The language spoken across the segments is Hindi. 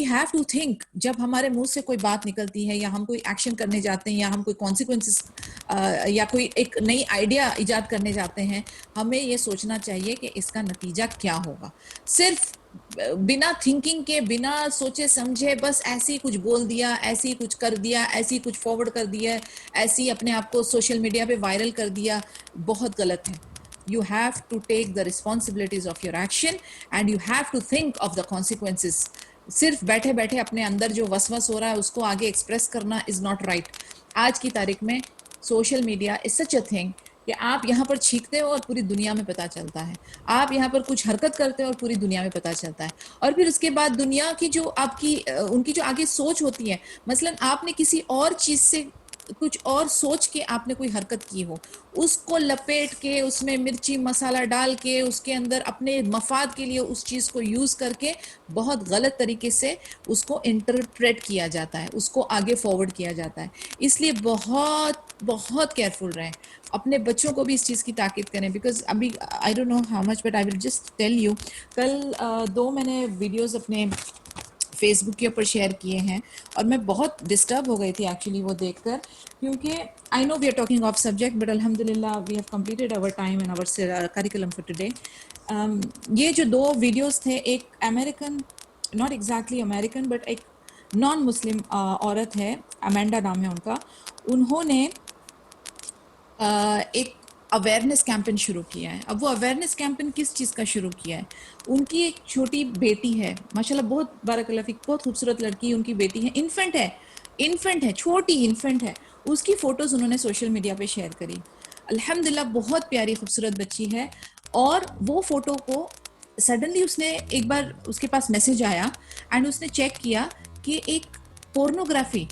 हैव टू थिंक, जब हमारे मुंह से कोई बात निकलती है या हम कोई एक्शन करने जाते हैं या हम कोई कॉन्सिक्वेंसेस या कोई एक नई आइडिया इजाद करने जाते हैं, हमें ये सोचना चाहिए कि इसका नतीजा क्या होगा। सिर्फ बिना थिंकिंग के, बिना सोचे समझे बस ऐसे ही कुछ बोल दिया, ऐसे ही कुछ कर दिया, ऐसे ही कुछ फॉरवर्ड कर दिया, ऐसे ही अपने आप को सोशल मीडिया पे वायरल कर दिया, बहुत गलत है। You have to take the responsibilities of your action and you have to think of the consequences. सिर्फ बैठे बैठे अपने अंदर जो वसवस हो रहा है उसको आगे एक्सप्रेस करना इज नॉट राइट। आज की तारीख में social media is such a thing कि आप यहाँ पर छींकते हो और पूरी दुनिया में पता चलता है, आप यहाँ पर कुछ हरकत करते हो और पूरी दुनिया में पता चलता है। और फिर उसके बाद दुनिया की जो आपकी उनकी जो आगे सोच होती है, मसलन आपने किसी और चीज से कुछ और सोच के आपने कोई हरकत की हो, उसको लपेट के उसमें मिर्ची मसाला डाल के उसके अंदर अपने मफाद के लिए उस चीज़ को यूज़ करके बहुत गलत तरीके से उसको इंटरप्रेट किया जाता है, उसको आगे फॉरवर्ड किया जाता है। इसलिए बहुत बहुत केयरफुल रहें, अपने बच्चों को भी इस चीज़ की ताकीद करें। बिकॉज अभी I don't know how much but I will just tell you, कल 2 मैंने वीडियोज़ अपने फेसबुक के ऊपर शेयर किए हैं और मैं बहुत डिस्टर्ब हो गई थी एक्चुअली वो देखकर, क्योंकि I know we are talking off subject but अल्हम्दुलिल्लाह we have completed our time and our curriculum for today. ये जो 2 वीडियोस थे, एक American, not exactly American but एक नॉन मुस्लिम औरत है, अमेंडा नाम है उनका, उन्होंने एक अवेयरनेस कैंपेन शुरू किया है। अब वो अवेयरनेस कैंपेन किस चीज़ का शुरू किया है, उनकी एक छोटी बेटी है माशाल्लाह, बहुत बारकल्लाह फीक, बहुत खूबसूरत लड़की, उनकी बेटी है, इन्फेंट है, छोटी इन्फेंट है, उसकी फ़ोटोज़ उन्होंने सोशल मीडिया पे शेयर करी। अल्हम्दुलिल्लाह बहुत प्यारी खूबसूरत बच्ची है। और वो फ़ोटो को सडनली उसने एक बार उसके पास मैसेज आया एंड उसने चेक किया कि एक पोर्नोग्राफी,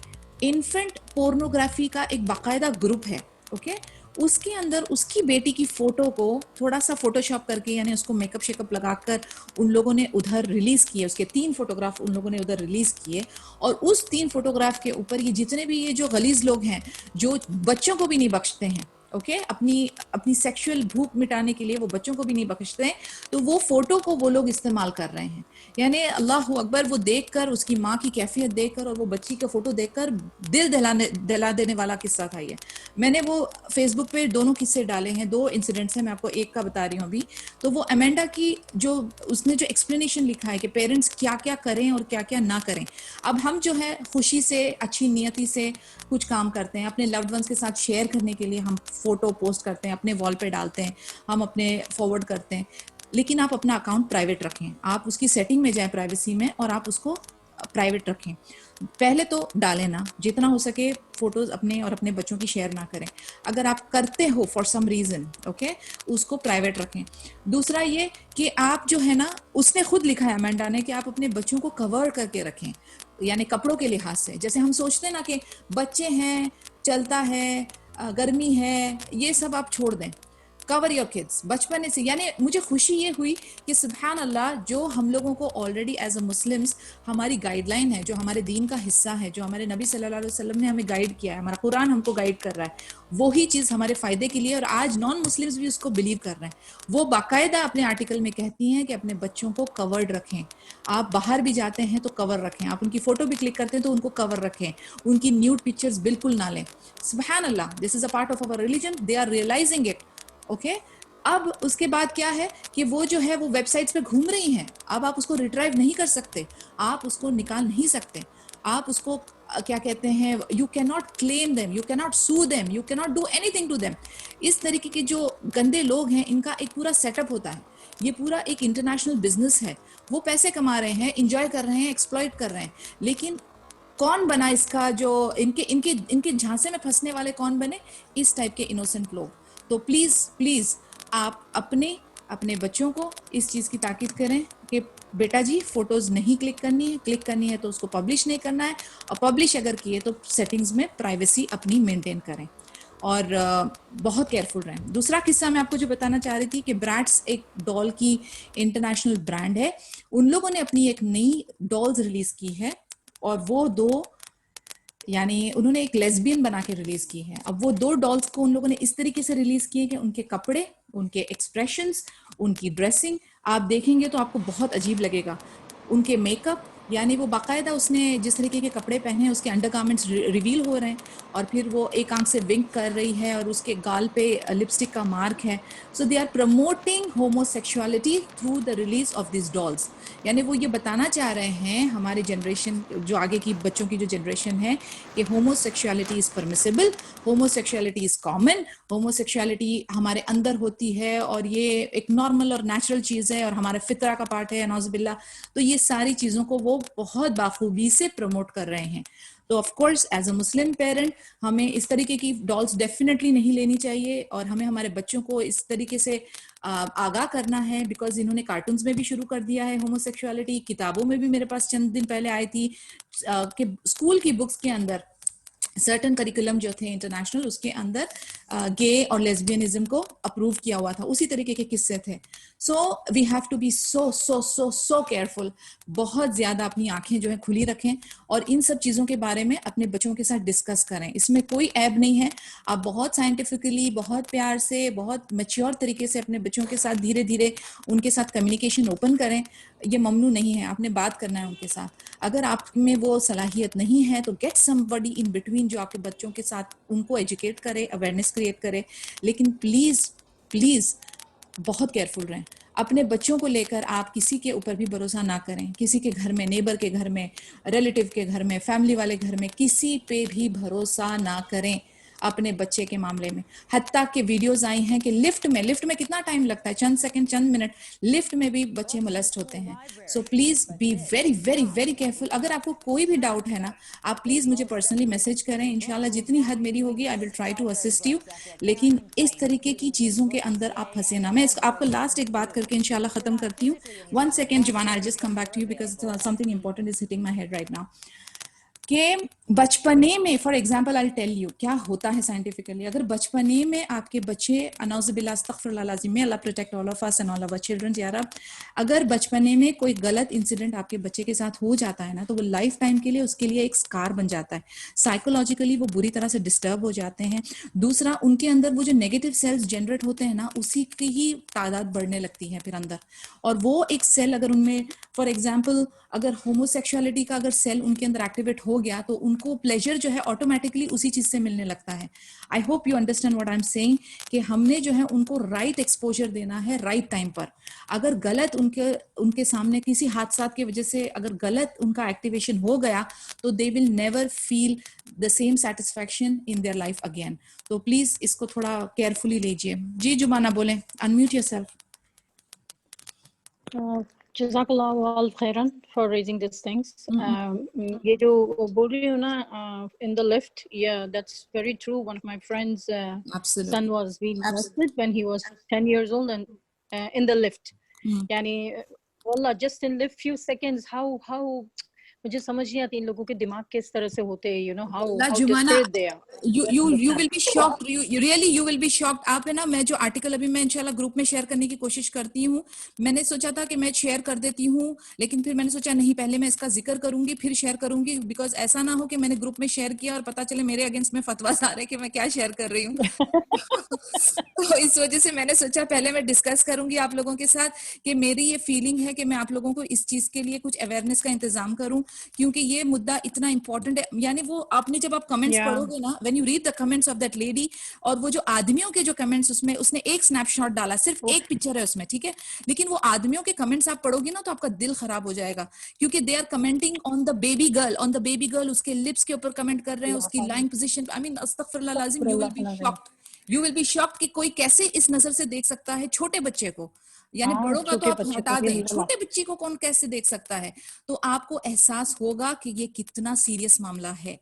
इन्फेंट पोर्नोग्राफी का एक बाकायदा ग्रुप है, ओके उसके अंदर उसकी बेटी की फोटो को थोड़ा सा फोटोशॉप करके, यानी उसको मेकअप शेकअप लगाकर उन लोगों ने उधर रिलीज किए, उसके 3 फोटोग्राफ उन लोगों ने उधर रिलीज किए। और उस 3 फोटोग्राफ के ऊपर ये जितने भी ये जो गलीज लोग हैं जो बच्चों को भी नहीं बख्शते हैं, ओके अपनी सेक्सुअल भूख मिटाने के लिए वो बच्चों को भी नहीं बख्शते हैं, तो वो फोटो को वो लोग इस्तेमाल कर रहे हैं। यानी अल्लाह अकबर, वो देखकर उसकी माँ की कैफियत देखकर और वो बच्ची का फोटो देखकर दिल दिला देने वाला किस्सा था ये। मैंने वो फेसबुक पे दोनों किस्से डाले हैं, 2 इंसिडेंट्स हैं, मैं आपको एक का बता रही हूँ अभी। तो वो अमेंडा की जो उसने जो एक्सप्लेनेशन लिखा है कि पेरेंट्स क्या क्या करें और क्या क्या ना करें। अब हम जो है खुशी से, अच्छी नियति से कुछ काम करते हैं, अपने लव्ड वंस के साथ शेयर करने के लिए हम फोटो पोस्ट करते हैं, अपने वॉल पे डालते हैं, हम अपने फॉरवर्ड करते हैं, लेकिन आप अपना अकाउंट प्राइवेट रखें, आप उसकी सेटिंग में जाएं प्राइवेसी में और आप उसको प्राइवेट रखें। पहले तो डालें ना, जितना हो सके फोटोज अपने और अपने बच्चों की शेयर ना करें। अगर आप करते हो फॉर सम रीजन, ओके उसको प्राइवेट रखें। दूसरा ये कि आप जो है ना, उसने खुद लिखा है अमेंडा ने कि आप अपने बच्चों को कवर करके रखें, यानी कपड़ों के लिहाज से। जैसे हम सोचते हैं ना कि बच्चे हैं, चलता है, गर्मी है, ये सब आप छोड़ दें, कवर योर किड्स बचपन से। यानी मुझे खुशी ये हुई कि सुभान अल्लाह, जो हम लोगों को ऑलरेडी एज अ मुस्लिम्स हमारी गाइडलाइन है, जो हमारे दीन का हिस्सा है, जो हमारे नबी सल्लल्लाहु अलैहि वसल्लम ने हमें गाइड किया है, हमारा कुरान हमको गाइड कर रहा है, वही चीज़ हमारे फ़ायदे के लिए, और आज नॉन मुस्लिम्स भी उसको बिलीव कर रहे हैं। वो बाकायदा अपने आर्टिकल में कहती हैं कि अपने बच्चों को कवर्ड रखें, आप बाहर भी जाते हैं तो कवर रखें, आप उनकी फ़ोटो भी क्लिक करते हैं तो उनको कवर रखें, उनकी न्यूड पिक्चर्स बिल्कुल ना लें। सुभान अल्लाह, this is a part of our religion, they are realising it, okay. अब उसके बाद क्या है कि वो जो है वो वेबसाइट्स पे घूम रही हैं, अब आप उसको रिट्राइव नहीं कर सकते, आप उसको निकाल नहीं सकते, आप उसको क्या कहते हैं, you can not claim them, you can not sue them, you can not do anything to them. इस तरीके के जो गंदे लोग हैं, इनका एक पूरा सेटअप होता है, ये पूरा एक इंटरनेशनल बिजनेस है, वो पैसे कमा रहे हैं, इंजॉय कर रहे हैं, एक्सप्लॉइट कर रहे हैं, लेकिन कौन बना इसका, जो इनके इनके इनके झांसे में फंसने वाले कौन बने, इस टाइप के इनोसेंट लोग। तो प्लीज प्लीज आप अपने बच्चों को इस चीज़ की ताकीद करें कि बेटा जी फोटोज़ नहीं क्लिक करनी है तो उसको पब्लिश नहीं करना है, और पब्लिश अगर किए तो सेटिंग्स में प्राइवेसी अपनी मेंटेन करें और बहुत केयरफुल रहें। दूसरा किस्सा मैं आपको जो बताना चाह रही थी कि ब्रैट्स एक डॉल की इंटरनेशनल ब्रांड है, उन लोगों ने अपनी एक नई डॉल्स रिलीज की है और वो 2, यानी उन्होंने एक लेस्बियन बना के रिलीज की है। अब वो 2 डॉल्स को उन लोगों ने इस तरीके से रिलीज किए कि उनके कपड़े, उनके एक्सप्रेशंस, उनकी ड्रेसिंग आप देखेंगे तो आपको बहुत अजीब लगेगा, उनके मेकअप, यानी वो बाकायदा उसने जिस तरीके के कपड़े पहने हैं उसके अंडरगारमेंट्स रिवील हो रहे हैं, और फिर वो एक आंख से विंक कर रही है और उसके गाल पे लिपस्टिक का मार्क है. So they are promoting homosexuality through the release of this dolls. यानी वो ये बताना चाह रहे हैं हमारे जनरेशन, जो आगे की बच्चों की जो जनरेशन है, कि homosexuality is permissible, homosexuality is common, homosexuality हमारे अंदर होती है और ये एक नॉर्मल और नेचुरल चीज है और हमारे फितरा का पार्ट है, नौजुबिल्ला. तो ये सारी चीजों को वो बहुत बाखूबी से प्रमोट कर रहे हैं. तो of course as a Muslim parent हमें इस तरीके की डॉल्स डेफिनेटली नहीं लेनी चाहिए, और हमें हमारे बच्चों को इस तरीके से आगाह करना है, बिकॉज इन्होंने कार्टून्स में भी शुरू कर दिया है होमोसेक्सुअलिटी. किताबों में भी मेरे पास चंद दिन पहले आई थी कि स्कूल की बुक्स के अंदर सर्टन करिकुलम जो थे इंटरनेशनल, उसके अंदर गे और लेस्बियनिज्म को अप्रूव किया हुआ था, उसी तरीके के किस्से थे. So we have to be so so so so careful. बहुत ज्यादा अपनी आंखें जो है खुली रखें और इन सब चीजों के बारे में अपने बच्चों के साथ डिस्कस करें. इसमें कोई ऐब नहीं है. आप बहुत साइंटिफिकली, बहुत प्यार से, बहुत मैच्योर तरीके से अपने बच्चों के साथ धीरे धीरे उनके साथ कम्युनिकेशन ओपन करें. ये ममनू नहीं है, आपने बात करना है उनके साथ. अगर आप में वो सलाहियत नहीं है तो गेट समबडी इन बिटवीन जो आपके बच्चों के साथ उनको एजुकेट करे, अवेयरनेस क्रिएट करे. लेकिन प्लीज प्लीज बहुत केयरफुल रहें. अपने बच्चों को लेकर आप किसी के ऊपर भी भरोसा ना करें. किसी के घर में, नेबर के घर में, रिलेटिव के घर में, फैमिली वाले घर में, किसी पे भी भरोसा ना करें अपने बच्चे के मामले में. हत्ता के वीडियोस आई हैं कि लिफ्ट में कितना टाइम लगता है, चंद सेकंड, चंद मिनट, लिफ्ट में भी बच्चे मोलेस्ट होते हैं. So please be very very very careful. अगर आपको कोई भी डाउट है ना, आप प्लीज मुझे पर्सनली मैसेज करें. इंशाल्लाह जितनी हद मेरी होगी I will try to assist you. लेकिन इस तरीके की चीजों के अंदर आप फंसे ना. मैं आपको लास्ट एक बात करके इंशाल्लाह खत्म करती हूँ. 1 सेकेंड जवाना, I just come back to you because something important is hitting my head right now. कि बचपने में, for example I tell you क्या होता है साइंटिफिकली. अगर बचपने में आपके बच्चे, अनौजुबिल्लाह अस्तगफिरुल्लाह लाज़िम, may Allah protect all of us and all our children या रब, अगर बचपने में कोई गलत इंसिडेंट आपके बच्चे के साथ हो जाता है ना, तो वो लाइफ टाइम के लिए उसके लिए एक स्कार बन जाता है. साइकोलॉजिकली वो बुरी तरह से डिस्टर्ब हो जाते हैं. दूसरा, उनके अंदर वो जो नेगेटिव सेल्स जनरेट होते हैं ना, उसी की ही तादाद बढ़ने लगती है फिर अंदर. और वो एक सेल अगर उनमें, फॉर एग्जाम्पल अगर होमोसेक्सुअलिटी का अगर सेल उनके अंदर एक्टिवेट हो गया, तो उनको प्लेजर जो है ऑटोमेटिकली उसी चीज से मिलने लगता है. I hope you understand what I am saying, कि हमने जो है उनको राइट एक्सपोजर देना है राइट टाइम पर. अगर गलत उनके उनके सामने किसी हादसा की वजह से अगर गलत उनका एक्टिवेशन हो गया, तो they will never feel the same satisfaction in their life again. तो प्लीज इसको थोड़ा केयरफुली लीजिए. जी जुबाना बोलें, अनम्यूट योरसेल्फ. जज़ाकल्लाहु अल खैरन फॉर रेजिंग दिस थिंग्स. ये जो बोल रही हूँ ना, in the lift, yeah, that's very true. One of my friends' son was being molested when he was 10 years old, and in the lift. यानी wallah, just in lift few seconds, how मुझे समझ नहीं आती इन लोगों के दिमाग किस तरह से होते हैं, you know, how desperate they are. You will be shocked. You will be shocked. आप है ना, मैं जो आर्टिकल अभी मैं इंशाल्लाह ग्रुप में शेयर करने की कोशिश करती हूँ. मैंने सोचा था कि मैं शेयर कर देती हूँ, लेकिन फिर मैंने सोचा नहीं, पहले मैं इसका जिक्र करूंगी फिर शेयर करूंगी, बिकॉज ऐसा ना हो कि मैंने ग्रुप में शेयर किया और पता चले मेरे अगेंस्ट में फतवास आ रहे हैं कि मैं क्या शेयर कर रही हूँ. तो इस वजह से मैंने सोचा पहले मैं डिस्कस करूंगी आप लोगों के साथ कि मेरी ये फीलिंग है कि मैं आप लोगों को इस चीज के लिए कुछ अवेयरनेस का इंतजाम करूं, क्योंकि ये मुद्दा इतना इंपॉर्टेंट है. यानी वो आपने जब आप कमेंट्स पढ़ोगे ना, when you read the comments of that lady, और वो जो आदमियों के जो कमेंट्स, उसमें उसने एक स्नैपशॉट डाला, सिर्फ एक पिक्चर है उसमें, ठीक है, लेकिन वो आदमियों के कमेंट्स आप पढ़ोगे ना तो आपका दिल खराब हो जाएगा, क्योंकि they are commenting on the baby girl, उसके लिप्स के ऊपर कमेंट कर रहे हैं, उसकी लाइंग पोजीशन. आई मीन अस्तगफिरुल्लाह लाजिम, यू विल बी शॉक्ड कि कोई कैसे इस नजर से देख सकता है छोटे बच्चे को. यानी बड़ों का तो आप हटा दें, छोटे बच्चे को कौन कैसे देख सकता है. तो आपको एहसास होगा कि ये कितना सीरियस मामला है,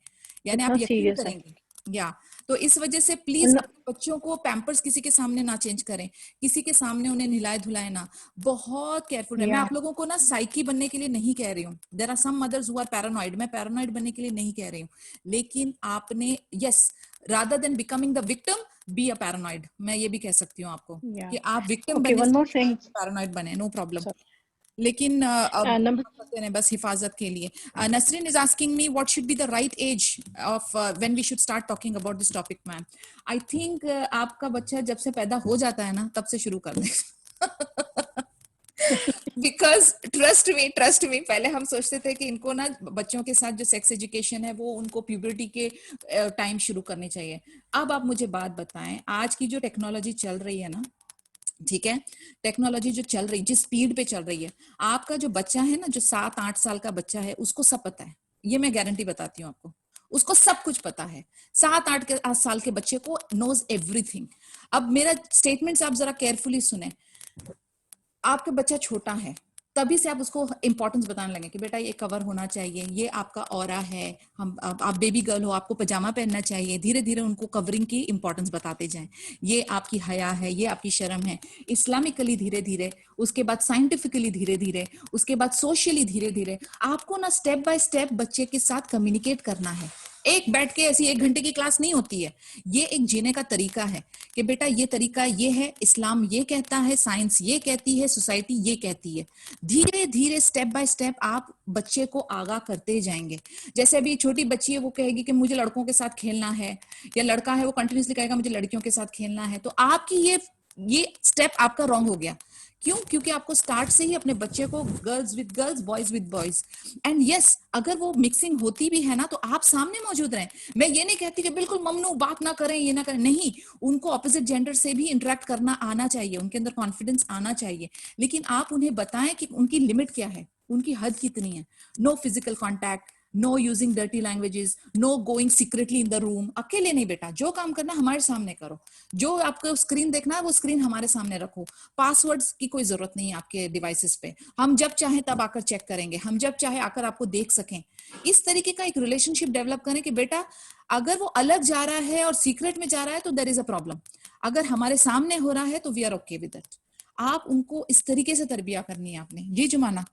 यानी आप यकीन करेंगे. या तो इस वजह से प्लीज अपने बच्चों को पैम्पर्स किसी के सामने ना चेंज करें, किसी के सामने उन्हें नहलाए धुलाए ना. बहुत केयरफुल रहे. मैं आप लोगों को ना साइकी बनने के लिए नहीं कह रही हूँ. There are some mothers who are paranoid. मैं पैरानॉइड बनने के लिए नहीं कह रही हूँ, लेकिन आपने yes, rather than becoming the victim, be a paranoid. मैं ये भी कह सकती हूँ आपको कि आप victim बनने से paranoid बने, no problem. लेकिन अब बस हिफाजत के लिए. Nasreen is asking me what should be the right age of when we should start talking about this topic, ma'am. I think आपका बच्चा जब से पैदा हो जाता है ना, तब से शुरू कर दे. बिकॉज ट्रस्ट मी, पहले हम सोचते थे कि इनको ना बच्चों के साथ जो सेक्स एजुकेशन है वो उनको प्यूबर्टी के टाइम शुरू करनी चाहिए। अब आप मुझे बात बताएं, आज की जो टेक्नोलॉजी चल रही है ना, ठीक है, टेक्नोलॉजी जो चल रही, जिस स्पीड पे चल रही है, आपका जो बच्चा है ना, जो 7-8 साल का बच्चा है, उसको सब पता है। ये मैं गारंटी बताती हूँ आपको, उसको सब कुछ पता है। 7-8 साल के बच्चे को नोज एवरीथिंग। अब मेरा स्टेटमेंट्स आप जरा केयरफुली सुने। आपका बच्चा छोटा है, तभी से आप उसको इंपॉर्टेंस बताने लगे कि बेटा ये कवर होना चाहिए, ये आपका ऑरा है, हम आप बेबी गर्ल हो, आपको पजामा पहनना चाहिए। धीरे धीरे उनको कवरिंग की इंपॉर्टेंस बताते जाएं। ये आपकी हया है, ये आपकी शर्म है। इस्लामिकली धीरे धीरे, उसके बाद साइंटिफिकली धीरे धीरे, उसके बाद सोशली धीरे धीरे आपको ना स्टेप बाय स्टेप बच्चे के साथ कम्युनिकेट करना है। एक बैठ के ऐसी 1 घंटे की क्लास नहीं होती है। ये एक जीने का तरीका है कि बेटा ये तरीका ये है, इस्लाम ये कहता है, साइंस ये कहती है, सोसाइटी ये कहती है। धीरे धीरे स्टेप बाय स्टेप आप बच्चे को आगाह करते जाएंगे। जैसे अभी छोटी बच्ची है, वो कहेगी कि मुझे लड़कों के साथ खेलना है, या लड़का है वो कंटिन्यूसली कहेगा मुझे लड़कियों के साथ खेलना है। तो आपकी ये स्टेप आपका रॉन्ग हो गया। क्यों? क्योंकि आपको स्टार्ट से ही अपने बच्चे को girls with girls, boys with boys, and yes, अगर वो मिक्सिंग होती भी है ना, तो आप सामने मौजूद रहें। मैं ये नहीं कहती कि बिल्कुल ममनू, बात ना करें, ये ना करें, नहीं, उनको ऑपोजिट जेंडर से भी इंटरेक्ट करना आना चाहिए, उनके अंदर कॉन्फिडेंस आना चाहिए, लेकिन आप उन्हें बताएं कि उनकी लिमिट क्या है, उनकी हद कितनी है। No physical contact, no using dirty languages, no going secretly in the room. अकेले नहीं बेटा, जो काम करना हमारे सामने करो, जो आपको स्क्रीन देखना है वो स्क्रीन हमारे सामने रखो। पासवर्ड्स की कोई जरूरत नहीं है आपके डिवाइसेस पे, हम जब चाहे तब आकर चेक करेंगे, हम जब चाहे आकर आपको देख सकें। इस तरीके का एक रिलेशनशिप डेवलप करें कि बेटा अगर वो अलग जा रहा है और सीक्रेट में जा रहा है तो देयर इज अ प्रॉब्लम, अगर हमारे सामने हो रहा है तो we are okay with it. आप उनको इस तरीके से तरबिया करनी है आपने। जी Jumana.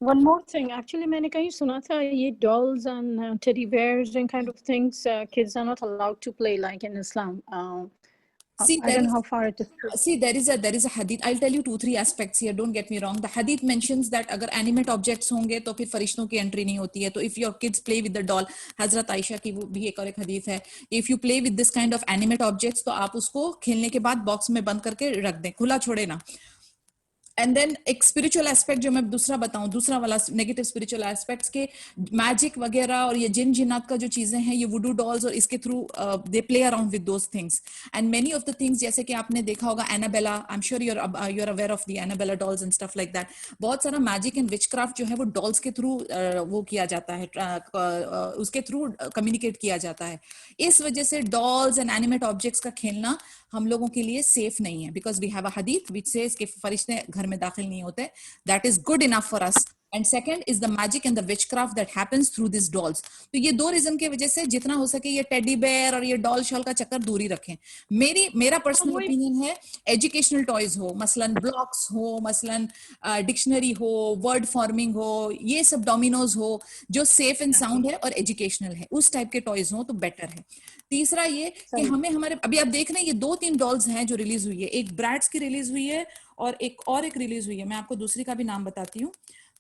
One more thing, actually मैंने कहीं सुना था ये dolls and teddy bears and kind of things, kids are not allowed to play like in Islam. See, I don't know how far it is true. see, there is a hadith. I'll tell you 2-3 aspects here. Don't get me wrong. The hadith mentions that अगर animate objects होंगे तो फिर फरिश्तों की एंट्री नहीं होती है। तो if your kids play with the doll, हजरत आयशा की वो भी एक और एक हदीस है, if you play with this kind of animate objects, तो आप उसको खेलने के बाद बॉक्स में बंद करके रख दें, खुला छोड़े ना। एंड देन एक स्पिरिचुअल एस्पेक्ट जो मैं दूसरा बताऊं, दूसरा वाला नेगेटिव स्पिरिचुअल एस्पेक्ट्स के, मैजिक वगैरह और ये जिन जिन्नात का जो चीजें हैं, ये वुडू डॉल्स और इसके through they play around with those things and many of the things, जैसे कि आपने देखा होगा Annabelle, I am sure you are aware of the Annabelle dolls and stuff like that. बहुत सारा मैजिक एंड विचक्राफ्ट जो है वो डॉल्स के थ्रू वो किया जाता है, उसके थ्रू कम्युनिकेट किया जाता है। इस वजह से डॉल्स एंड एनिमेट ऑब्जेक्ट्स का खेलना हम लोगों के लिए सेफ नहीं है, बिकॉज वी हैव अ हदीथ व्हिच सेज कि फरिश्ते घर में दाखिल नहीं होते। That is good enough for us. And second is the magic and the witchcraft that happens through this dolls. तो ये 2 रीजन की वजह से जितना हो सके ये टेडी बेयर और ये डॉल शॉल का चक्कर दूरी रखें। मेरा पर्सनल ओपिनियन है, एजुकेशनल टॉयज हो, मसलन ब्लॉक्स हो, मसलन डिक्शनरी हो, वर्ड फॉर्मिंग हो, ये सब डोमिनोज हो, जो सेफ एंड साउंड है और एजुकेशनल है, उस टाइप के टॉयज हो तो बेटर है। तीसरा ये कि हमें हमारे अभी आप देख रहे हैं ये 2-3 डॉल्स हैं जो रिलीज हुई है, एक ब्रैट्स की रिलीज हुई है और एक रिलीज हुई है, मैं आपको दूसरी का भी नाम बताती हूँ।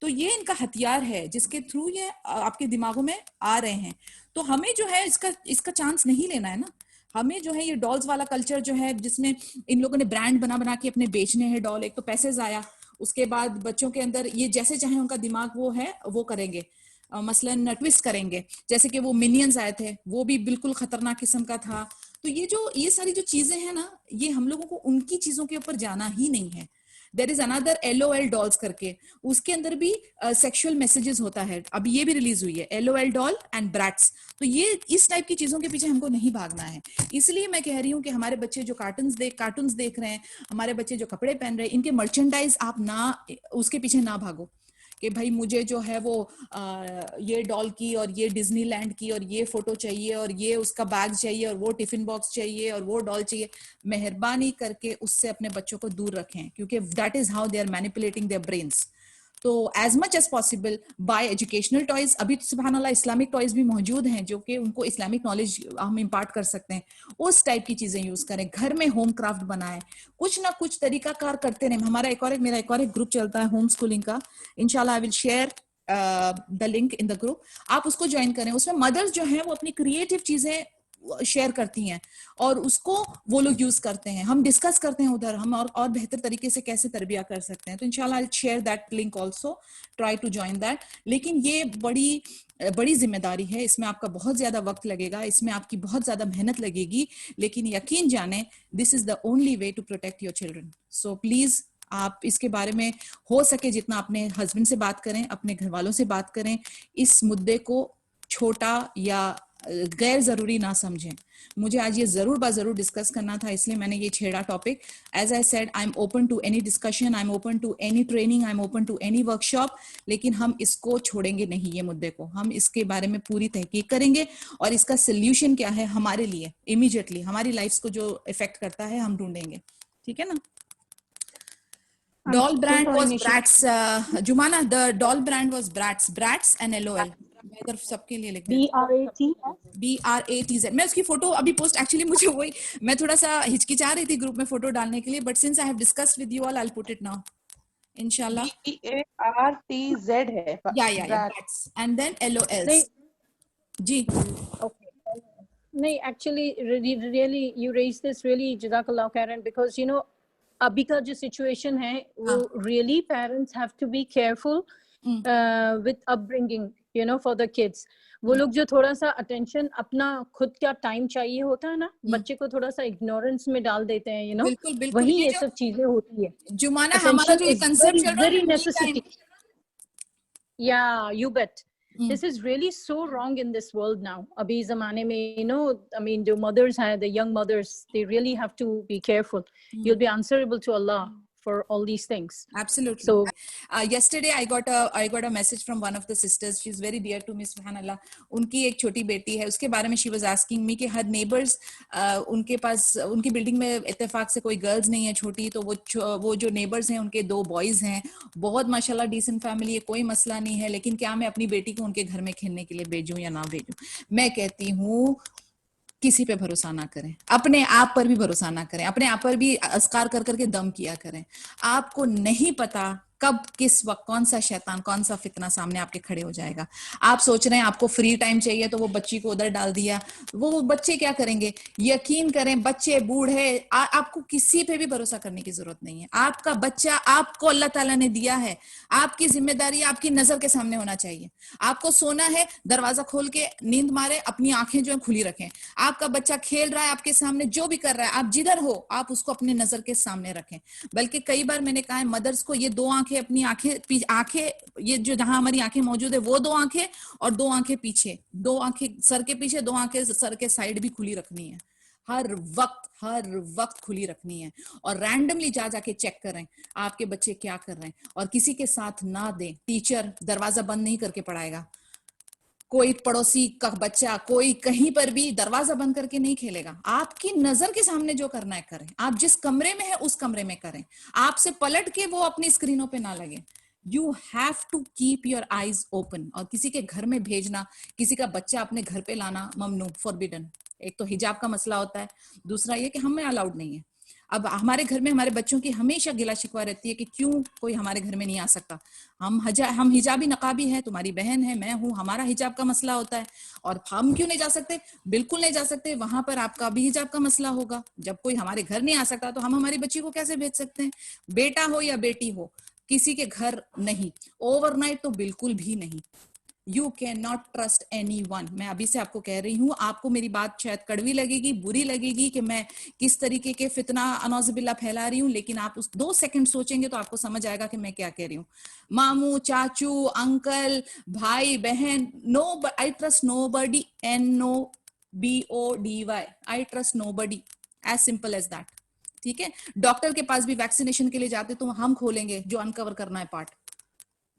तो ये इनका हथियार है जिसके थ्रू ये आपके दिमागों में आ रहे हैं। तो हमें जो है इसका चांस नहीं लेना है ना। हमें जो है ये डॉल्स वाला कल्चर जो है जिसमें इन लोगों ने ब्रांड बना बना के अपने बेचने हैं डॉल, एक तो पैसे जाया, उसके बाद बच्चों के अंदर ये जैसे चाहे उनका दिमाग वो है वो करेंगे, मसलन ट्विस्ट करेंगे। जैसे कि वो मिनियंस आए थे, वो भी बिल्कुल खतरनाक किस्म का था। तो ये सारी जो चीजें हैं ना, ये हम लोगों को उनकी चीजों के ऊपर जाना ही नहीं है। There is another LOL dolls करके, उसके अंदर भी सेक्सुअल मैसेजेस होता है, अभी ये भी रिलीज हुई है, LOL डॉल एंड ब्रैट्स। तो ये इस टाइप की चीजों के पीछे हमको नहीं भागना है। इसलिए मैं कह रही हूँ कि हमारे बच्चे जो कार्टून्स देख रहे हैं, हमारे बच्चे जो कपड़े पहन रहे हैं, इनके मर्चेंडाइज आप ना उसके पीछे ना भागो कि भाई मुझे जो है वो ये डॉल की और ये डिज्नीलैंड की और ये फोटो चाहिए और ये उसका बैग चाहिए और वो टिफिन बॉक्स चाहिए और वो डॉल चाहिए। मेहरबानी करके उससे अपने बच्चों को दूर रखें, क्योंकि that is how they are manipulating their brains. तो as much as possible buy educational toys. अभी तो सुभान अल्लाह इस्लामिक टॉयज भी मौजूद हैं जो कि उनको इस्लामिक नॉलेज हम इम्पार्ट कर सकते हैं। उस टाइप की चीजें यूज करें, घर में होम क्राफ्ट बनाएं, कुछ ना कुछ तरीकाकार करते रहें। मेरा एक और एक ग्रुप चलता है होम स्कूलिंग का, इंशाल्लाह I will share the link in the group, आप उसको ज्वाइन करें। उसमें मदर्स जो हैं वो अपनी क्रिएटिव चीजें शेयर करती हैं और उसको वो लोग यूज करते हैं, हम डिस्कस करते हैं उधर, हम और बेहतर तरीके से कैसे तरबिया कर सकते हैं। तो इंशाल्लाह I share that link also, try to join that. लेकिन ये बड़ी जिम्मेदारी है, इसमें आपका बहुत ज्यादा वक्त लगेगा, इसमें आपकी बहुत ज्यादा मेहनत लगेगी, लेकिन यकीन जाने this is the only way to protect your children. So please आप इसके बारे में हो सके जितना अपने हस्बैंड से बात करें, अपने घर वालों से बात करें, इस मुद्दे को छोटा या गैर जरूरी ना समझें। मुझे आज ये जरूर डिस्कस करना था, इसलिए मैंने ये छेड़ा topic. As I said, I am open to any discussion, I am open to any training, I am open to any workshop, लेकिन हम इसको छोड़ेंगे नहीं, ये मुद्दे को हम इसके बारे में पूरी तहकीक करेंगे और इसका सोल्यूशन क्या है हमारे लिए इमीडिएटली, हमारी लाइफ को जो इफेक्ट करता है हम ढूंढेंगे। ठीक है ना? Doll brand was Bratz. Jumana, the doll brand was Bratz and LOL. मैं इधर सबके लिए लिख BRATZ। मैं उसकी फोटो अभी पोस्ट, एक्चुअली मुझे वही, मैं थोड़ा सा हिचकिचा रही थी ग्रुप में फोटो डालने के लिए, but since I have discussed with you all, I will put it now इंशाल्लाह। BARTZ है। या Bratz and then LOL। Ji okay. नहीं, actually really you raised this really jazakallah khairan, because you know अभी का जो सिचुएशन है वो really parents have to be careful with upbringing, you know, for the kids। वो लोग जो थोड़ा सा अटेंशन अपना खुद का टाइम चाहिए होता है ना, बच्चे को थोड़ा सा इग्नोरेंस में डाल देते हैं, you know। बिल्कुल वही ये सब चीजें होती है। जुमाना, हमारा जो कंसेप्ट चल रहा है very necessity। Yeah, you bet। This is really so wrong in this world now। अभी ज़माने में, you know, I mean, the mothers have, the young mothers, they really have to be careful। You'll be answerable to Allah for all these things। Absolutely। So yesterday I got a message from one of the sisters, she's very dear to me, subhanallah। उनकी एक छोटी बेटी है, उसके बारे में she was asking me कि हर neighbors उनके पास उनकी बिल्डिंग में इत्तेफाक से कोई गर्ल्स नहीं है छोटी, तो वो जो नेबर्स हैं उनके 2 बॉयज हैं, बहुत माशाल्लाह डिसेंट फैमिली है, कोई मसला नहीं है, लेकिन क्या मैं अपनी बेटी को उनके घर में खेलने के लिए भेजूं या ना भेजूं? मैं कहती हूँ किसी पे भरोसा ना करें, अपने आप पर भी भरोसा ना करें, अपने आप पर भी अस्कार कर करके दम किया करें। आपको नहीं पता कब किस वक्त कौन सा शैतान, कौन सा फितना सामने आपके खड़े हो जाएगा। आप सोच रहे हैं आपको फ्री टाइम चाहिए तो वो बच्ची को उधर डाल दिया, वो बच्चे क्या करेंगे? यकीन करें, बच्चे बूढ़े, आपको किसी पे भी भरोसा करने की जरूरत नहीं है। आपका बच्चा आपको अल्लाह ताला ने दिया है, आपकी जिम्मेदारी आपकी नजर के सामने होना चाहिए। आपको सोना है, दरवाजा खोल के नींद मारे, अपनी आंखें जो है खुली रखें। आपका बच्चा खेल रहा है आपके सामने, जो भी कर रहा है, आप जिधर हो आप उसको अपने नजर के सामने रखें। बल्कि कई बार मैंने कहा है मदर्स को, ये 2 आंखें, अपनी आंखें ये जो जहां हमारी आंखें मौजूद है वो 2 आंखें, और 2 आंखें पीछे, 2 आंखें सर के पीछे, 2 आंखें सर के साइड भी खुली रखनी है, हर वक्त खुली रखनी है। और रैंडमली जाके चेक करें आपके बच्चे क्या कर रहे हैं, और किसी के साथ ना दें। टीचर दरवाजा बंद नहीं करके पढ़ाएगा, कोई पड़ोसी का बच्चा कोई कहीं पर भी दरवाजा बंद करके नहीं खेलेगा। आपकी नजर के सामने जो करना है करें, आप जिस कमरे में है उस कमरे में करें, आपसे पलट के वो अपनी स्क्रीनों पे ना लगे। You have to keep your eyes open. और किसी के घर में भेजना, किसी का बच्चा अपने घर पे लाना ममनू, फॉरबिडन। एक तो हिजाब का मसला होता है, दूसरा ये कि हमें अलाउड नहीं है। अब हमारे घर में हमारे बच्चों की हमेशा गिला शिकवा रहती है कि क्यों कोई हमारे घर में नहीं आ सकता, हम हिजाबी नकाबी है, तुम्हारी बहन है, मैं हूं, हमारा हिजाब का मसला होता है, और हम क्यों नहीं जा सकते? बिल्कुल नहीं जा सकते। वहां पर आपका भी हिजाब का मसला होगा। जब कोई हमारे घर नहीं आ सकता तो हम हमारी बच्ची को कैसे भेज सकते हैं? बेटा हो या बेटी हो, किसी के घर नहीं, ओवरनाइट तो बिल्कुल भी नहीं। You can not trust any one. मैं अभी से आपको कह रही हूँ, आपको मेरी बात शायद कड़वी लगेगी, बुरी लगेगी कि मैं किस तरीके के फितना अनौजुबिल्ला फैला रही हूँ, लेकिन आप उस 2 सेकंड सोचेंगे तो आपको समझ आएगा कि मैं क्या कह रही हूँ। मामू, चाचू, अंकल, भाई, बहन, no, I trust nobody, NOBODY, I trust nobody, as simple as that. ठीक है? डॉक्टर के पास भी वैक्सीनेशन के लिए जाते तो हम खोलेंगे जो अनकवर करना है पार्ट,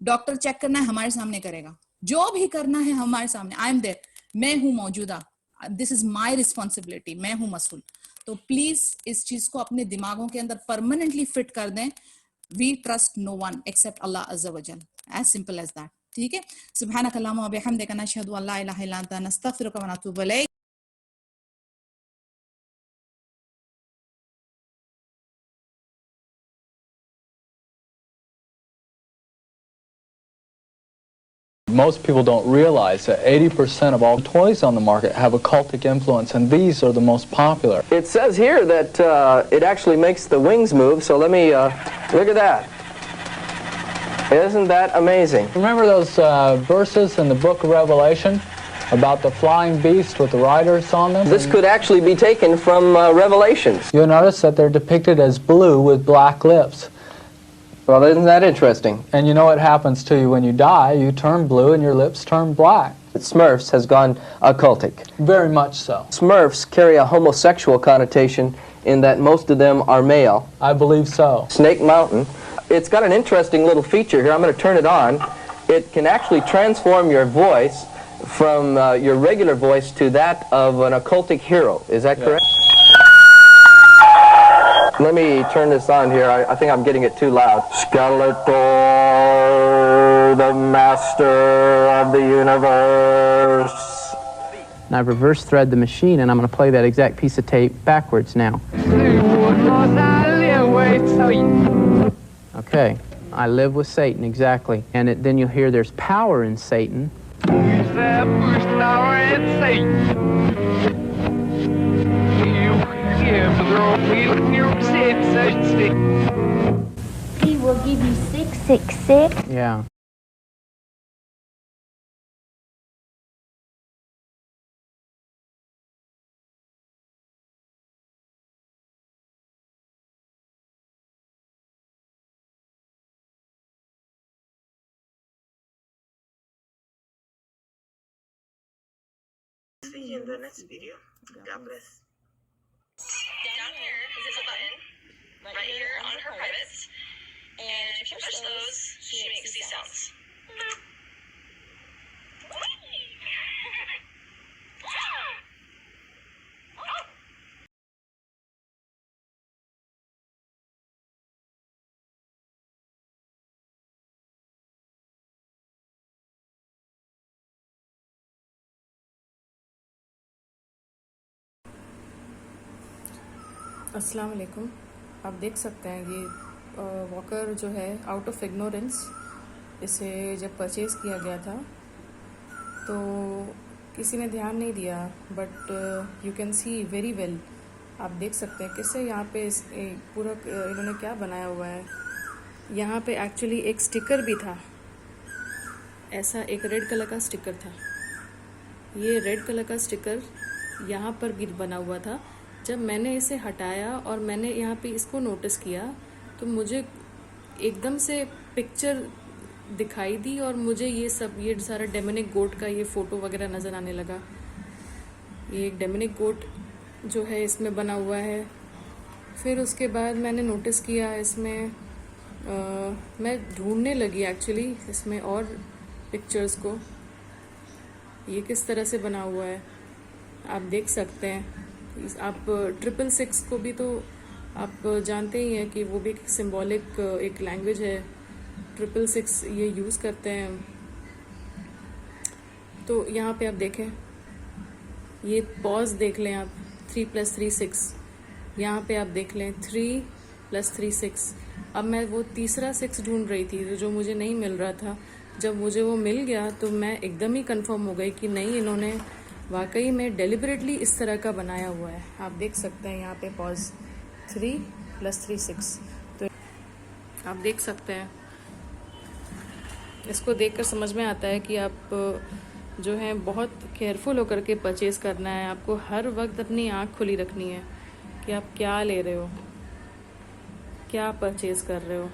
डॉक्टर चेक करना है हमारे सामने करेगा, जो भी करना है हमारे सामने। आई एम देयर, मैं हूं मौजूदा, दिस इज माय रिस्पॉन्सिबिलिटी, मैं हूं मसूल। तो प्लीज इस चीज को अपने दिमागों के अंदर परमानेंटली फिट कर दें। We trust no one except Allah अज़्ज़ा वजल, एज सिंपल एज दैट। ठीक है? सुब्हानक अल्लाहुम्मा व बिहम्दिका, नशहदु अल्ला इलाहा इल्ला अंता, नस्तगफिरुका व नतूबु इलैक। Most people don't realize that 80% of all toys on the market have a cultic influence, and these are the most popular. It says here that it actually makes the wings move, so let me look at that. Isn't that amazing? Remember those verses in the book of Revelation about the flying beast with the riders on them? This could actually be taken from Revelations. You'll notice that they're depicted as blue with black lips. Well, isn't that interesting? And you know what happens to you when you die? You turn blue and your lips turn black. Smurfs has gone occultic. Very much so. Smurfs carry a homosexual connotation in that most of them are male. I believe so. Snake Mountain. It's got an interesting little feature here. I'm going to turn it on. It can actually transform your voice from your regular voice to that of an occultic hero. Is that correct? Let me turn this on here. I think I'm getting it too loud. Skeletor, the master of the universe. And I've reverse thread the machine, and I'm going to play that exact piece of tape backwards now. Okay, I live with Satan, exactly. And then you'll hear there's power in Satan. There's power in Satan. He will give you 666. Yeah. See you in the next video. God bless. Down here is a button, right here on her privates, and if you push those, she makes these sounds. अस्सलाम वालेकुम। आप देख सकते हैं ये वॉकर जो है आउट ऑफ इग्नोरेंस इसे जब परचेज़ किया गया था तो किसी ने ध्यान नहीं दिया, but you can see very well. आप देख सकते हैं किससे यहाँ पे पूरा इन्होंने क्या बनाया हुआ है। यहाँ पे एक्चुअली एक स्टिकर भी था, ऐसा एक रेड कलर का स्टिकर था। ये रेड कलर का स्टिकर यहाँ पर गिर बना हुआ था। जब मैंने इसे हटाया और मैंने यहाँ पे इसको नोटिस किया तो मुझे एकदम से पिक्चर दिखाई दी और मुझे ये सारा डेमोनिक गोट का ये फ़ोटो वगैरह नज़र आने लगा। ये एक डेमोनिक गोट जो है इसमें बना हुआ है। फिर उसके बाद मैंने नोटिस किया इसमें मैं ढूंढने लगी एक्चुअली इसमें और पिक्चर्स को, ये किस तरह से बना हुआ है आप देख सकते हैं। आप 666 को भी तो आप जानते ही हैं कि वो भी एक सिंबॉलिक एक लैंग्वेज है। 666 ये यूज़ करते हैं। तो यहाँ पे आप देखें, ये पॉज देख लें आप, 3 + 3 6। यहाँ पे आप देख लें 3 + 3 6। अब मैं वो तीसरा 6 ढूंढ रही थी जो मुझे नहीं मिल रहा था। जब मुझे वो मिल गया तो मैं एकदम ही कंफर्म हो गई कि नहीं, इन्होंने वाकई में डेलिबरेटली इस तरह का बनाया हुआ है। आप देख सकते हैं यहाँ पे पॉज 3 + 3 6। तो आप देख सकते हैं, इसको देखकर समझ में आता है कि आप जो है बहुत केयरफुल होकर के परचेज़ करना है। आपको हर वक्त अपनी आँख खुली रखनी है कि आप क्या ले रहे हो, क्या परचेज़ कर रहे हो।